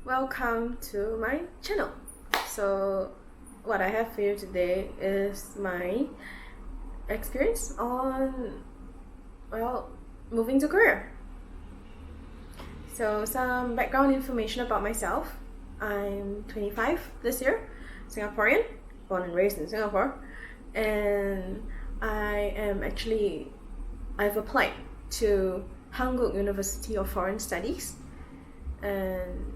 welcome to my channel. So what I have for you today is my experience on, moving to Korea. So some background information about myself. I'm 25 this year, Singaporean, born and raised in Singapore, and I've applied to Hankuk University of Foreign Studies, and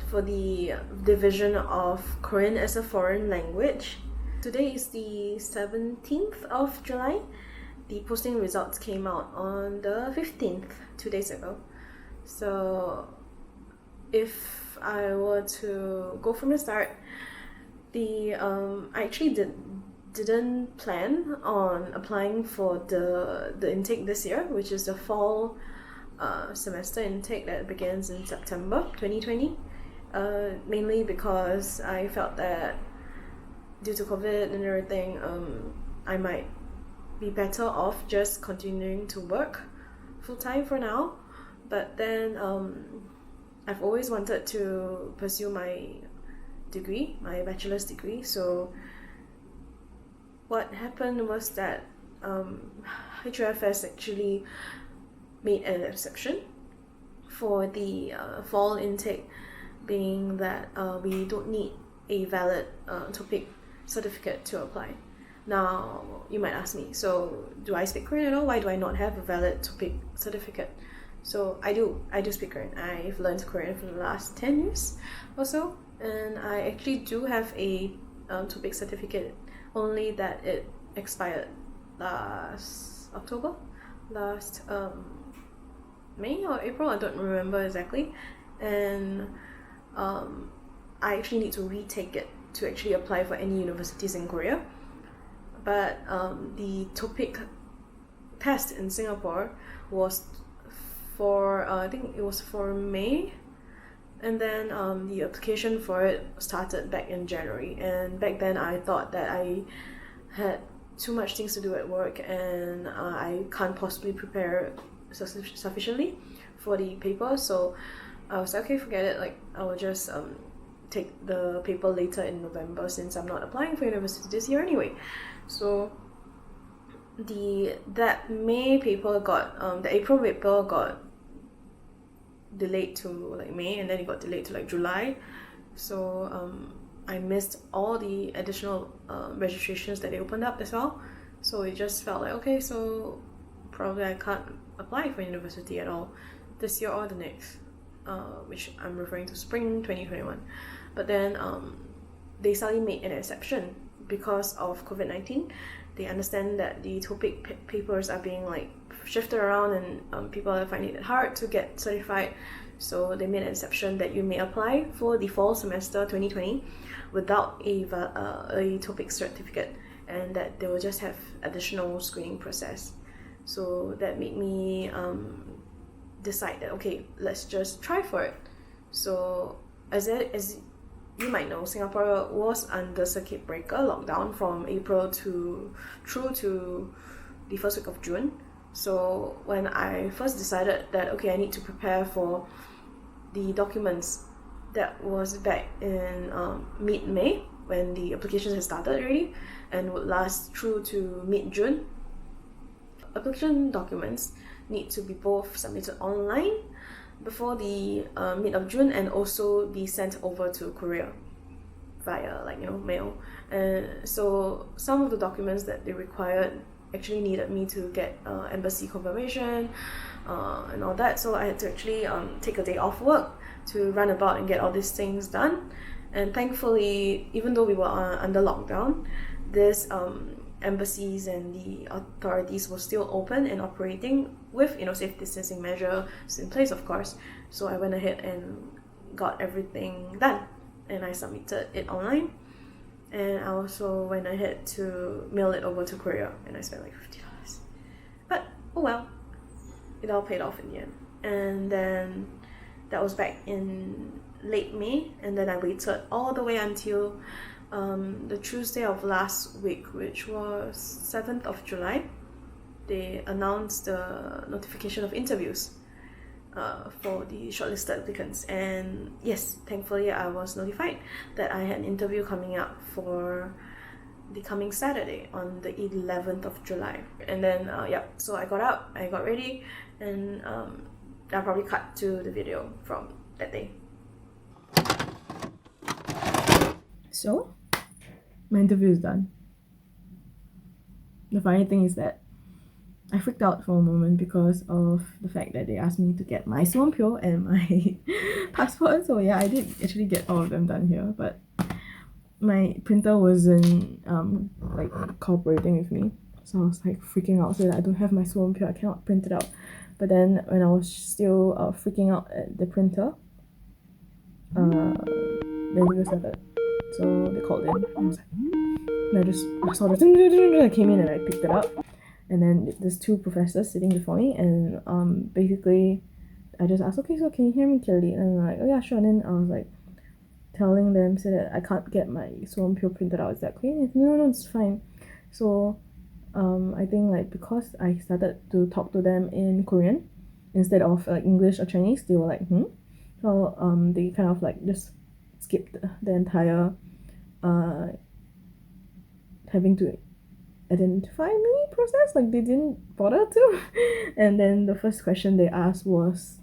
for the division of Korean as a foreign language. Today is the 17th of July. The posting results came out on the 15th, 2 days ago. So if I were to go from the start, I actually didn't plan on applying for the intake this year, which is the fall semester intake that begins in September 2020, mainly because I felt that due to COVID and everything, I might be better off just continuing to work full-time for now. But then I've always wanted to pursue my degree, my bachelor's degree. So what happened was that HUFS actually made an exception for the fall intake, being that we don't need a valid topic certificate to apply. Now you might ask me, so do I speak Korean at all? Why do I not have a valid topic certificate? So I do speak Korean. I've learned Korean for the last 10 years or so, and I actually do have a topic certificate, only that it expired last May or April, I don't remember exactly, and I actually need to retake it to actually apply for any universities in Korea. But the TOPIK test in Singapore was for I think it was for May, and then the application for it started back in January. And back then I thought that I had too much things to do at work, and I can't possibly prepare sufficiently for the paper. So I was like, okay, forget it, like I will just take the paper later in November, since I'm not applying for university this year anyway. So that May paper got the April paper got delayed to like May, and then it got delayed to like July. So I missed all the additional registrations that they opened up as well. So it just felt like, okay, so probably I can't apply for university at all this year or the next, which I'm referring to spring 2021. But then they suddenly made an exception because of COVID-19. They understand that the topic papers are being like shifted around, and people are finding it hard to get certified. So they made an exception that you may apply for the fall semester 2020 without a topic certificate, and that they will just have additional screening process. So that made me decide that, okay, let's just try for it. So as you might know, Singapore was under circuit breaker lockdown from April through to the first week of June. So when I first decided that, okay, I need to prepare for the documents, that was back in mid-May, when the applications had started already and would last through to mid-June. Application documents need to be both submitted online before the mid of June, and also be sent over to Korea via mail. And so some of the documents that they required actually needed me to get embassy confirmation and all that. So I had to actually take a day off work to run about and get all these things done. And thankfully, even though we were under lockdown, this embassies and the authorities were still open and operating with safe distancing measures in place, of course. So I went ahead and got everything done, and I submitted it online. And I also went ahead to mail it over to Korea, and I spent like $50. But oh well, it all paid off in the end. And then that was back in late May, and then I waited all the way until the Tuesday of last week, which was 7th of July. They announced the notification of interviews. for the shortlisted applicants. And yes, thankfully I was notified that I had an interview coming up for the coming Saturday on the 11th of July. And then so I got up, I got ready, and I'll probably cut to the video from that day. So my interview is done. The funny thing is that I freaked out for a moment because of the fact that they asked me to get my suwonpyo and my passport. So yeah, I did actually get all of them done here, but my printer wasn't like cooperating with me. So I was like freaking out, so that I don't have my suwonpyo, I cannot print it out. But then when I was still freaking out at the printer, the interview started. So they called in. I was like, and I saw the I came in and I picked it up. And then there's two professors sitting before me, and basically I just asked, okay, so can you hear me clearly? And they're like, oh yeah, sure. And then I was like telling them, so that I can't get my suwonpyo printed out. Is that okay? And no, it's fine. So I think like because I started to talk to them in Korean instead of like English or Chinese, they were like, So they kind of like just skipped the entire having to identify me process. Like they didn't bother to. And then the first question they asked was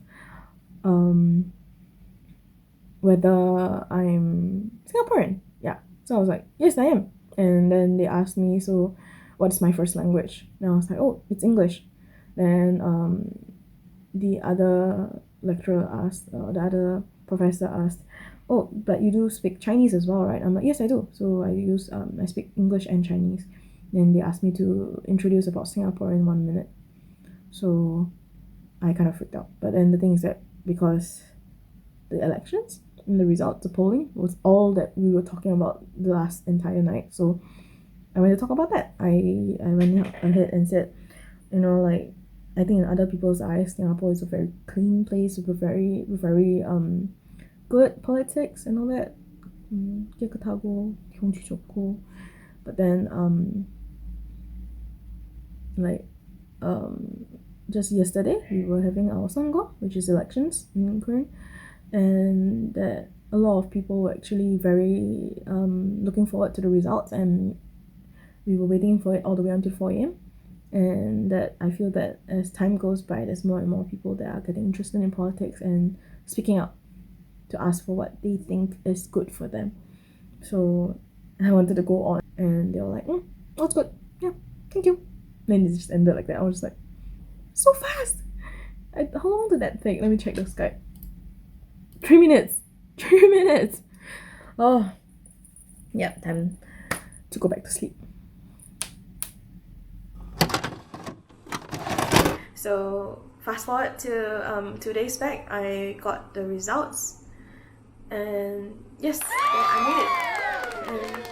whether I'm Singaporean. Yeah. So I was like, yes, I am. And then they asked me, so what is my first language? And I was like, oh, it's English. Then the other lecturer asked, the other professor asked, oh, but you do speak Chinese as well, right? I'm like, yes, I do. So I speak English and Chinese. Then they asked me to introduce about Singapore in 1 minute. So I kind of freaked out. But then the thing is that because the elections and the results, the polling was all that we were talking about the last entire night. So I went to talk about that. I went ahead and said, like, I think in other people's eyes, Singapore is a very clean place with very good politics and all that. 깨끗하고 경치 좋고. But then just yesterday we were having our 선거, which is elections in Korean, and that a lot of people were actually very looking forward to the results, and we were waiting for it all the way until 4 a.m. And that I feel that as time goes by, there's more and more people that are getting interested in politics and speaking up to ask for what they think is good for them. So I wanted to go on, and they were like, that's good, yeah, thank you. Then it just ended like that. I was just like, so fast. How long did that take? Let me check the Skype. 3 minutes. 3 minutes. Oh yeah, time to go back to sleep. So fast forward to 2 days back, I got the results, and yes, I made it. And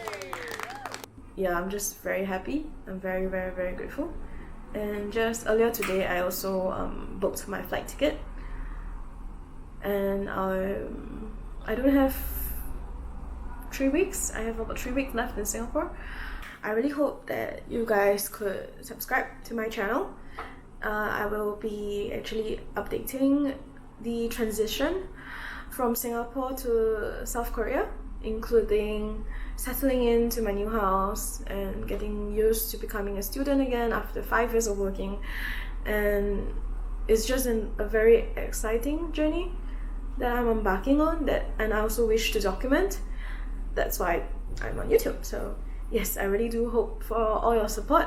yeah, I'm just very happy. I'm very, very, very grateful. And just earlier today, I also booked my flight ticket, and I don't have 3 weeks. I have about 3 weeks left in Singapore. I really hope that you guys could subscribe to my channel. I will be actually updating the transition from Singapore to South Korea, including settling into my new house and getting used to becoming a student again after 5 years of working. And it's just a very exciting journey that I'm embarking on, and I also wish to document. That's why I'm on YouTube. So yes, I really do hope for all your support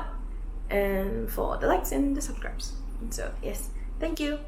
and for the likes and the subscribes. So yes, thank you.